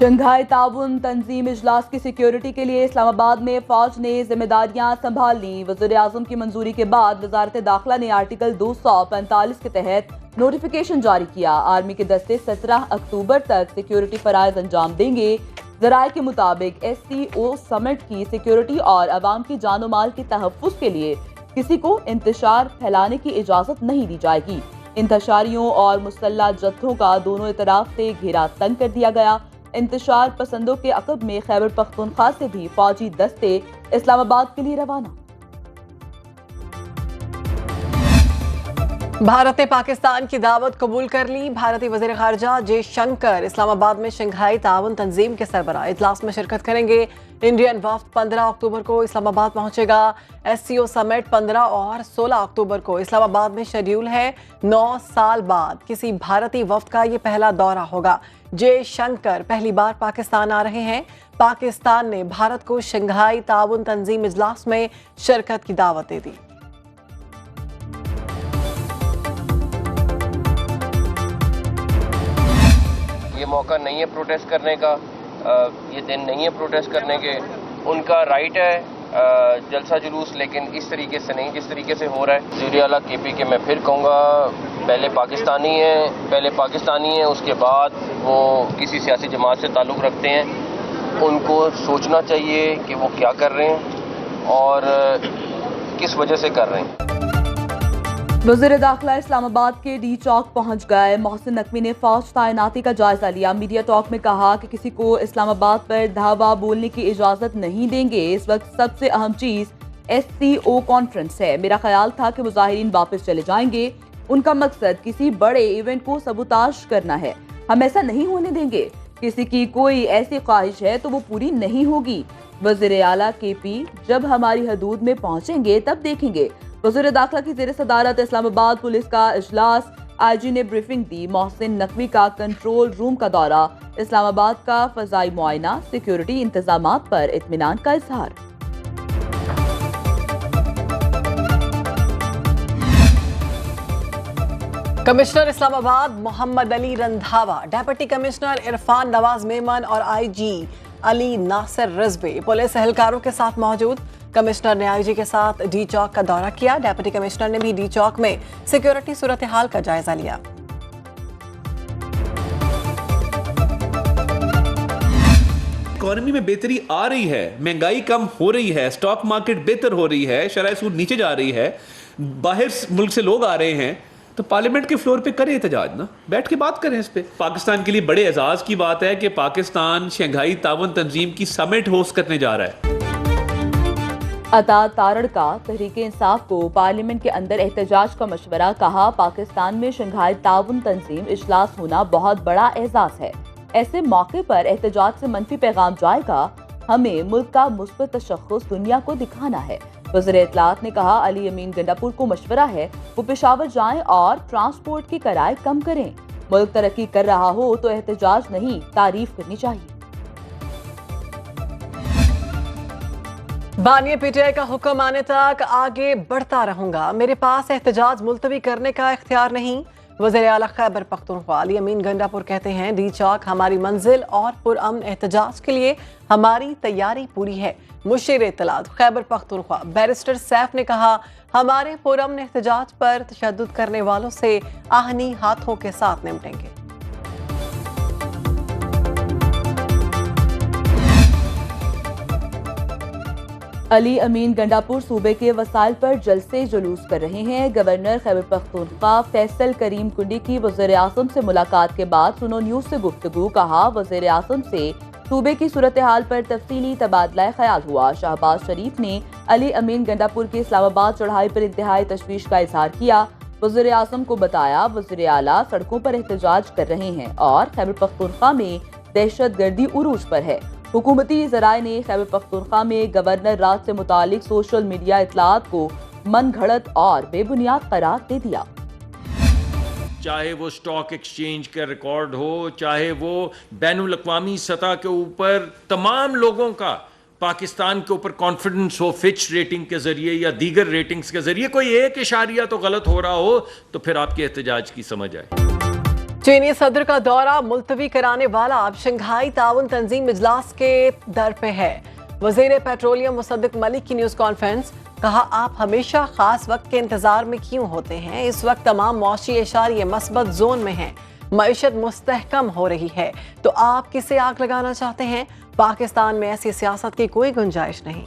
Shanghai ताउन तंजीम इजलास की सिक्योरिटी के लिए इस्लामाबाद में फौज ने जिम्मेदारियां संभाल ली। वज़ीर आज़म की मंजूरी के बाद वजारत दाखिला ने आर्टिकल 245 के तहत नोटिफिकेशन जारी किया। आर्मी के दस्ते 17 अक्टूबर तक सिक्योरिटी फराइज अंजाम देंगे। ज़राए के मुताबिक SCO समिट की सिक्योरिटी और अवाम की जानो माल के तहफ़्फ़ुज़ के लिए किसी को इंतशार फैलाने की इजाज़त नहीं दी जाएगी। इंतशारियों और मुसल्लह जत्थों का दोनों तरफ से घेरा तंग कर दिया गया। इंतशार पसंदों के अक़ब में खैबर पख्तूनख्वा से भी फौजी दस्ते इस्लामाबाद के लिए रवाना। भारत ने पाकिस्तान की दावत कबूल कर ली। भारतीय वज़ीर ख़ारजा जयशंकर इस्लामाबाद में शंघाई ताउन तंजीम के सरबराह इजलास में शिरकत करेंगे। इंडियन वफ़द 15 अक्टूबर को इस्लामाबाद पहुंचेगा। SCO समिट 15 और 16 अक्टूबर को इस्लामाबाद में शेड्यूल है। 9 साल बाद किसी भारतीय वफ़द का ये पहला दौरा होगा। जयशंकर पहली बार पाकिस्तान आ रहे हैं। पाकिस्तान ने भारत को शंघाई ताउन तंजीम इजलास में शिरकत की दावत दे दी। ये मौका नहीं है प्रोटेस्ट करने का, ये दिन नहीं है प्रोटेस्ट करने के। उनका राइट है जलसा जुलूस, लेकिन इस तरीके से नहीं जिस तरीके से हो रहा है। वज़ीर आला KP के मैं फिर कहूँगा पहले पाकिस्तानी हैं, उसके बाद वो किसी सियासी जमात से ताल्लुक़ रखते हैं। उनको सोचना चाहिए कि वो क्या कर रहे हैं और किस वजह से कर रहे हैं। वज़ीर दाखिला इस्लामाबाद के D चौक पहुंच गए। मोहसिन नकवी ने फौज तैनाती का जायजा लिया। मीडिया टॉक में कहा कि किसी को इस्लामाबाद पर धावा बोलने की इजाजत नहीं देंगे। इस वक्त सबसे अहम चीज SCO कॉन्फ्रेंस है। मेरा ख्याल था कि मुजाहिरीन वापस चले जाएंगे। उनका मकसद किसी बड़े इवेंट को सबूताश करना है। हम ऐसा नहीं होने देंगे। किसी की कोई ऐसी ख्वाहिश है तो वो पूरी नहीं होगी। वज़ीर आला KP जब हमारी हदूद में पहुंचेंगे तब देखेंगे। वज़ीर दाखिला की ज़ेर सदारत इस्लामाबाद पुलिस का इजलास। IG ने ब्रीफिंग दी। मोहसिन नकवी का कंट्रोल रूम का दौरा। इस्लामाबाद का फ़ज़ाई मुआयना। सिक्योरिटी इंतजामात पर इत्मीनान का इजहार। Commissioner Islamabad Mohammad Ali Randhawa, deputy commissioner Irfan Nawaz Memon और IG अली नासिर रिजवी पुलिस एहलकारों के साथ मौजूद। कमिश्नर ने IG के साथ D चौक का दौरा किया। डिप्टी कमिश्नर ने भी D चौक में सिक्योरिटी सूरत हाल का जायजा लिया। इकोनॉमी में बेहतरी आ रही है, महंगाई कम हो रही है, स्टॉक मार्केट बेहतर हो रही है, शरह सूद नीचे जा रही है, बाहर मुल्क से लोग आ रहे हैं, तो पार्लियामेंट के फ्लोर पे करें एहतजाज ना, बैठ के बात करें इस पे। पाकिस्तान के लिए बड़े एजाज की बात है कि पाकिस्तान शंघाई ताउन तंजीम की समिट होस्ट करने जा रहा है। अता तारड़ का तहरीक इंसाफ को पार्लियामेंट के अंदर एहतजाज का मशवरा। कहा पाकिस्तान में शंघाई ताउन तंजीम इजलास होना बहुत बड़ा एजाज है। ऐसे मौके पर एहतजाज से मनफी पैगाम जाएगा। हमें मुल्क का मुस्बत तशख्खुस दुनिया को दिखाना है। वज़ीर इत्तलात ने कहा अली अमीन गंडापुर को मशवरा है वो पेशावर जाएं और ट्रांसपोर्ट के किराए कम करें। मुल्क तरक्की कर रहा हो तो एहतजाज नहीं तारीफ करनी चाहिए। बानिया PTI का हुक्म आने तक आगे बढ़ता रहूंगा। मेरे पास एहतजाज मुलतवी करने का इख्तियार नहीं। वज़ीर आला खैबर पख्तूनख्वा अली अमीन गंडापुर कहते हैं D चौक हमारी मंजिल और पुरअमन एहतजाज के लिए हमारी तैयारी पूरी है। मुशीर इत्तलात खैबर पख्तूनख्वा बैरिस्टर सैफ ने कहा हमारे पुरअमन एहतजाज पर तशद्दुद करने वालों से आहनी हाथों के साथ निपटेंगे। अली अमीन गंडापुर सूबे के वसाइल पर जलसे जुलूस कर रहे हैं। गवर्नर खैबर पख्तूनख्वा फैसल करीम कुंडी की वज़ीर आज़म से मुलाकात के बाद सुनो न्यूज़ से गुफ्तगू। कहा वज़ीर आज़म से सूबे की सूरत हाल पर तफसीली तबादला ख्याल हुआ। शहबाज शरीफ ने अली अमीन गंडापुर की इस्लामाबाद चढ़ाई पर इंतहाई तशवीश का इजहार किया। वज़ीर आज़म को बताया वज़ीर आला सड़कों पर एहतजाज कर रहे हैं और खैबर पख्तूनख्वा में दहशत गर्दी उरूज पर है। हुकूमती ज़राए ने खैबर पख्तूनख्वा में गवर्नर राज से मुतालिक सोशल मीडिया इत्तलात को मन घड़त और बेबुनियाद करार दे दिया। चाहे वो स्टॉक एक्सचेंज का रिकॉर्ड हो, चाहे वो बैनुल अक़वामी सतह के ऊपर तमाम लोगों का पाकिस्तान के ऊपर कॉन्फिडेंस हो, फिच रेटिंग के जरिए या दीगर रेटिंग्स के जरिए कोई एक इशारिया तो गलत हो रहा हो तो फिर आपके एहतजाज की समझ आए। चीनी सदर का दौरा मुलतवी कराने वाला अब शंघाई ताउन तंजीम इजलास के दर पे है। वजीर पेट्रोलियम मुसद्दिक मलिक की न्यूज कॉन्फ्रेंस, कहा आप हमेशा खास वक्त के इंतजार में क्यों होते हैं? इस वक्त तमाम मौशी इशारे मस्बत जोन में हैं, मईशत मुस्तहकम हो रही है, तो आप किसे आग लगाना चाहते हैं? पाकिस्तान में ऐसी सियासत की कोई गुंजाइश नहीं।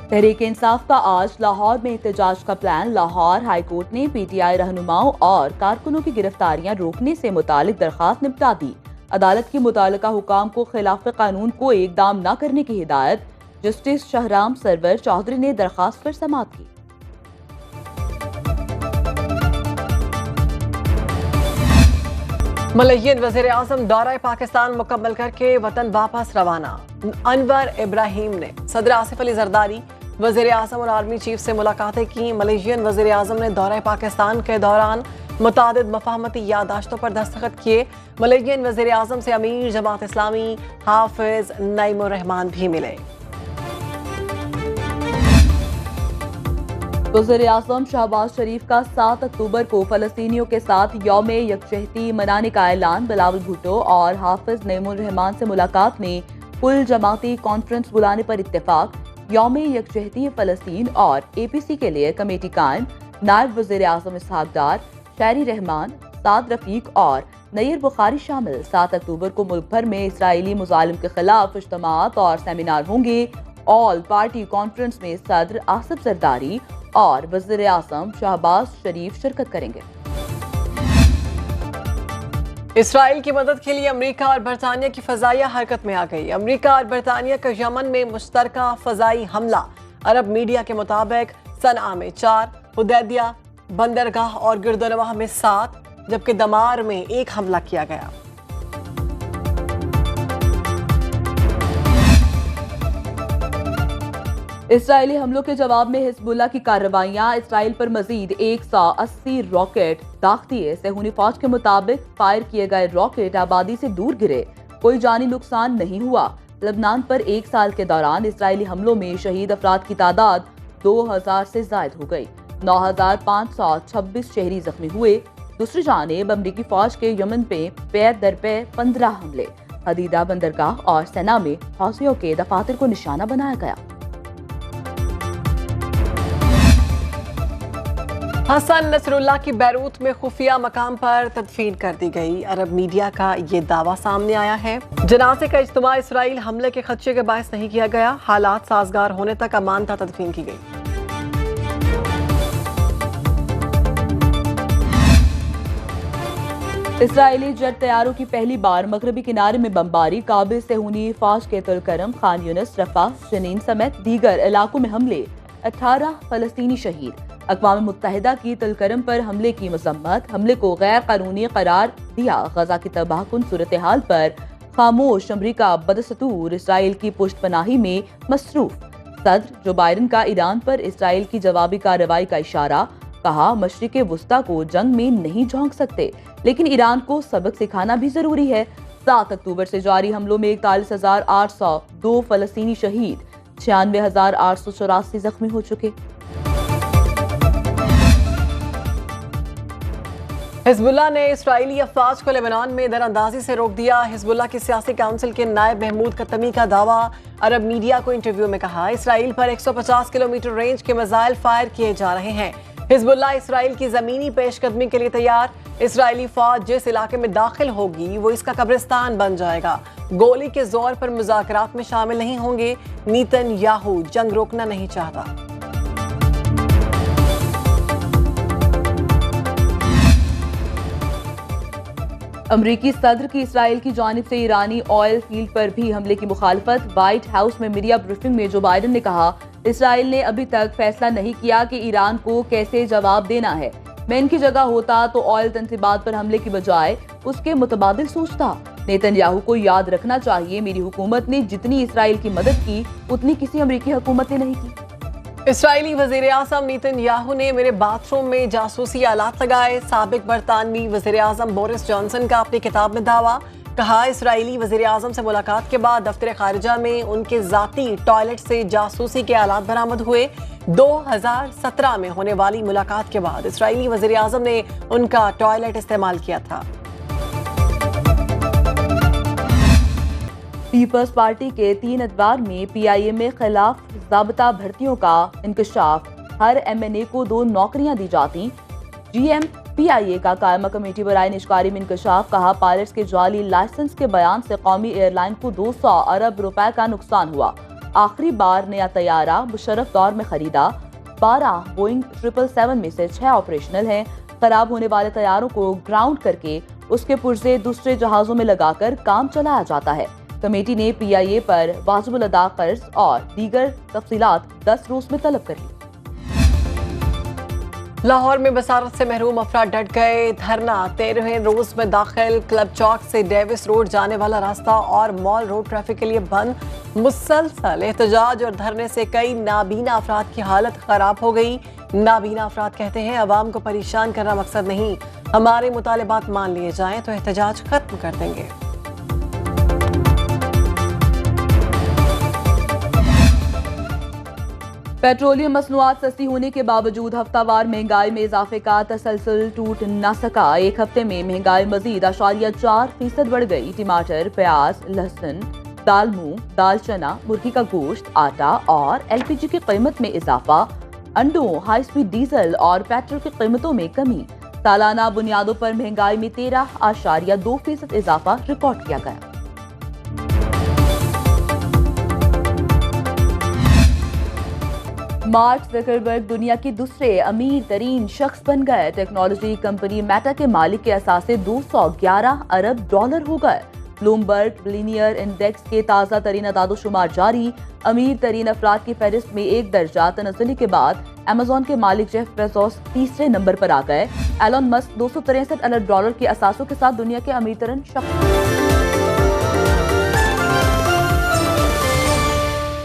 तहरीक इंसाफ का आज लाहौर में एहतजाज का प्लान। लाहौर हाई कोर्ट ने पीटीआई रहनुमाओं और कारकुनों की गिरफ्तारियां रोकने से मुतालिक दरखास्त निपटा दी। अदालत की मुतालिका हुकाम को खिलाफ कानून को इकदाम न करने की हिदायत। जस्टिस शहराम सरवर चौधरी ने दरखास्त पर समाअत की। मलयन वजीर आजम दौरा पाकिस्तान मुकम्मल करके वतन वापस रवाना। अनवर इब्राहिम ने सदर आसिफ अली जरदारी, वजीर आजम और आर्मी चीफ से मुलाकातें की। मलेशियन वजीर आजम ने दौरा पाकिस्तान के दौरान मुतादिद मफाहमती यादाश्तों पर दस्तखत किए। मलेशियन वजीर आजम से अमीर जमात इस्लामी हाफिज नईमुर रहमान भी मिले। वज़ीर आज़म शहबाज शरीफ का 7 अक्टूबर को फलस्तीनियों के साथ यौम यकजहती मनाने का ऐलान। बिलावल भुट्टो और हाफिज नईमुर रहमान से मुलाकात में कुल जमाती कॉन्फ्रेंस बुलाने पर इत्तेफाक। यौम यकजहती फ़लस्तीन और APC के लिए कमेटी कायम। नायब वज़ीर आज़म इसहाक डार, शहरी रहमान, साद रफीक और नयीर बुखारी शामिल। 7 अक्टूबर को मुल्क भर में इसराइली मुजालिम के खिलाफ इज्तिमात और सेमिनार होंगे। ऑल पार्टी कॉन्फ्रेंस में सदर आसिफ जरदारी और वज़ीर आज़म शहबाज शरीफ शिरकत करेंगे। इसराइल की मदद के लिए अमेरिका और बरतानिया की फजाइया हरकत में आ गई। अमेरिका और बरतानिया का यमन में मुश्तरका फजाई हमला। अरब मीडिया के मुताबिक सनआ में 4, हुदैदिया, बंदरगाह और गिरदनवाह में 7, जबकि दमार में 1 हमला किया गया। इसराइली हमलों के जवाब में हिजबुल्लाह की कार्रवाइयां। इसराइल पर मजीद 180 रॉकेट दाग दिए। सेहूनी फौज के मुताबिक फायर किए गए रॉकेट आबादी से दूर गिरे। कोई जानी नुकसान नहीं हुआ। लबनान पर 1 साल के दौरान इसराइली हमलों में शहीद अफराद की तादाद 2000 से जायद हो गई। 9526 शहरी जख्मी हुए। दूसरी जानिब अमरीकी फौज के यमन पे पैर दर पे 15 हमले। हदीदा बंदरगाह और सेना में हौसियों के दफातर को निशाना बनाया गया। हसन नसरुल्लाह की बैरूत में खुफिया मकाम पर तदफीन कर दी गई। अरब मीडिया का ये दावा सामने आया है। जनाजे का इज्तिमा इसराइल हमले के खदशे के बायस नहीं किया गया। हालात साजगार होने तक अमानता तदफीन की गई। इसराइली जेट तैयारों की पहली बार मगरबी किनारे में बमबारी। काबिल सेहूनी फौज के तुलकरम, खान यूनिस, रफा, जनीन समेत दीगर इलाकों में हमले। 18 फलस्तीनी शहीद। अक़वाम मुत्तहिदा की तुलकरम पर हमले की मजम्मत। हमले को गैर कानूनी करार दिया। गजा की तबाहकुन सूरत हाल पर खामोश अमरीका बदस्तूर इसराइल की पुष्ट पनाही में मसरूफ। सदर जो बाइडन का ईरान पर इसराइल की जवाबी कार्रवाई का इशारा। कहा मशरिक़ वुस्ता को जंग में नहीं झोंक सकते, लेकिन ईरान को सबक सिखाना भी जरूरी है। 7 अक्टूबर से जारी हमलों में 41,802 फलस्तीनी शहीद, 96,884 जख्मी हो चुके। हिजबुल्लाह ने इसराइली अफवाज को लेबनान में दरअंदाजी से रोक दिया। हिजबुल्लाह की सियासी काउंसिल के नायब महमूद कतमी का दावा। अरब मीडिया को इंटरव्यू में कहा इसराइल पर 150 किलोमीटर रेंज के मिसाइल फायर किए जा रहे हैं। हिजबुल्लाह इसराइल की जमीनी पेशकदमी के लिए तैयार। इसराइली फौज जिस इलाके में दाखिल होगी वो इसका कब्रिस्तान बन जाएगा। गोली के जोर पर मुज़ाकरात में शामिल नहीं होंगे। नेतन्याहू जंग रोकना नहीं चाहता। अमरीकी सदर की इसराइल की जानिब से ईरानी ऑयल फील्ड पर भी हमले की मुखालफत। व्हाइट हाउस में मीडिया ब्रीफिंग में जो बाइडन ने कहा इसराइल ने अभी तक फैसला नहीं किया कि ईरान को कैसे जवाब देना है। मैं इनकी जगह होता तो ऑयल तंसीबात पर हमले की बजाय उसके मुतबादिल सोचता। नेतन्याहू को याद रखना चाहिए मेरी हुकूमत ने जितनी इसराइल की मदद की उतनी किसी अमरीकी हुकूमत ने नहीं की। इसराइली वजीर आज़म नेतन्याहू ने मेरे बाथरूम में जासूसी आलात लगाए। साबिक बरतानवी वजीर आज़म बोरिस जॉनसन का अपनी किताब में दावा। कहा इसराइली वजीर आजम से मुलाकात के बाद दफ्तर खारिजा में उनके जाती टॉयलेट से जासूसी के आलात बरामद हुए। 2017 में होने वाली मुलाकात के बाद इसराइली वजीर आजम ने उनका टॉयलेट इस्तेमाल किया था। पीपल्स पार्टी के 3 अदवार में PIM में खिलाफ ज़ाब्ता भर्तियों का इंकशाफ। हर MNA को 2 नौकरियां दी जाती। GMPIA का कायमा कमेटी बराए निजकारी में इंकशाफ। कहा पायलट्स के जाली लाइसेंस के बयान से कौमी एयरलाइन को 200 अरब रुपए का नुकसान हुआ। आखिरी बार नया तैयारा मुशर्रफ दौर में खरीदा। 12 बोइंग 777 में से 6 ऑपरेशनल हैं। खराब होने वाले तैयारों को ग्राउंड करके उसके पुर्जे दूसरे जहाजों में लगाकर काम चलाया जाता है। कमेटी ने PIA पर वाजिबुल अदा कर्ज और दीगर तफसीलात 10 रोज में तलब कर ली। लाहौर में बसारत से महरूम अफराद डट गए। धरना 13वें रोज में दाखिल। क्लब चौक से डेविस रोड जाने वाला रास्ता और मॉल रोड ट्रैफिक के लिए बंद। मुसलसल एहतजाज और धरने से कई नाबीना अफराद की हालत खराब हो गई। नाबीना अफराद कहते हैं अवाम को परेशान करना मकसद नहीं, हमारे मुतालिबात मान लिए जाएं तो एहतजाज खत्म कर देंगे। पेट्रोलियम मसनूआत सस्ती होने के बावजूद हफ्तावार महंगाई में इजाफे का तसलसल टूट न सका। एक हफ्ते में महंगाई मजीद 4% बढ़ गई। टमाटर, प्याज, लहसुन, दाल मूंग, दाल चना, मुर्गी का गोश्त, आटा और LPG की कीमत में इजाफा। अंडों, हाई स्पीड डीजल और पेट्रोल की कीमतों में कमी। सालाना बुनियादों पर महंगाई में 13.2% इजाफा रिकॉर्ड किया गया। मार्क ज़करबर्ग दुनिया के दूसरे अमीर तरीन शख्स बन गए। टेक्नोलॉजी कंपनी मेटा के मालिक के असासे 211 अरब डॉलर हो गए। ब्लूमबर्ग बिलियनियर इंडेक्स के ताज़ा तरीन अदादोशुमार जारी। अमीर तरीन अफराद की फहरिस्त में 1 दर्जा तनज़्ज़ुली के बाद अमेज़न के मालिक जेफ बेज़ोस तीसरे नंबर पर आ गए। एलन मस्क 263 अरब डॉलर के असासों के साथ दुनिया के अमीर तरीन शख्स।